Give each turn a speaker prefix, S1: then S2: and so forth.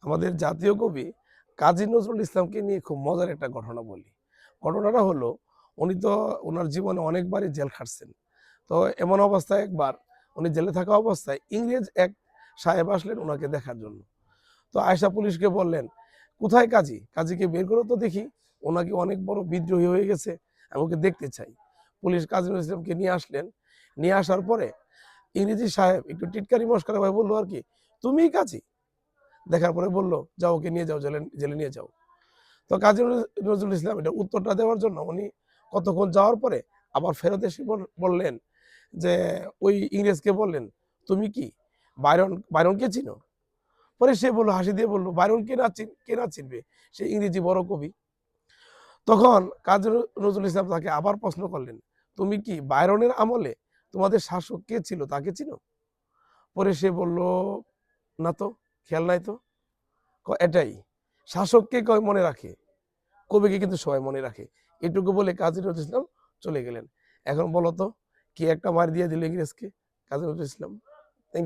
S1: আমাদের জাতীয় কবি কাজী নজরুল ইসলামকে নিয়ে খুব মজার একটা ঘটনা বলি। ঘটনাটা হলো, উনি তো ওনার জীবনে অনেকবারই জেল খাটছেন। তো এমন অবস্থায় একবার উনি জেলে থাকা অবস্থায় ইংরেজ এক সাহেব আসলেন ওনাকে দেখার জন্য। তো আয়সা পুলিশকে বললেন, কোথায় কাজী? কাজীকে বের করো তো দেখি, ওনাকে অনেক বড় বিদ্রোহী হয়ে গেছে, আমি ওকে দেখতে চাই। পুলিশ কাজী নজরুল ইসলামকে নিয়ে আসলেন। নিয়ে আসার পরে ইংরেজি সাহেব একটু টিটকারি মস্করা ভাবে বললো আর কি, তুমিই কাজী? দেখার পরে বলল, যাও ওকে নিয়ে যাও, জেলে জেলে নিয়ে যাও। তো কাজী নজরুল ইসলাম এটা উত্তরটা দেওয়ার জন্য উনি কতক্ষণ যাওয়ার পরে আবার ফেরত এসে বললেন যে, ওই ইংরেজকে বললেন, তুমি কি বাইরনকে চিনো? পরে সে বললো, হাসি দিয়ে বললো, বাইরন কে না চিনবে, সে ইংরেজি বড় কবি। তখন কাজী নজরুল ইসলাম তাকে আবার প্রশ্ন করলেন, তুমি কি বাইরনের আমলে তোমাদের শাসক কে ছিল তাকে চিনো? পরে সে বলল, না তো, খেয়াল নাই তো। এটাই, শাসককে কয় মনে রাখে, কবিকে কিন্তু সবাই মনে রাখে। এটুকু বলে কাজী নজরুল ইসলাম চলে গেলেন। এখন বলো তো, কি একটা মার দিয়ে দিল ইংরেজকে কাজী নজরুল ইসলাম?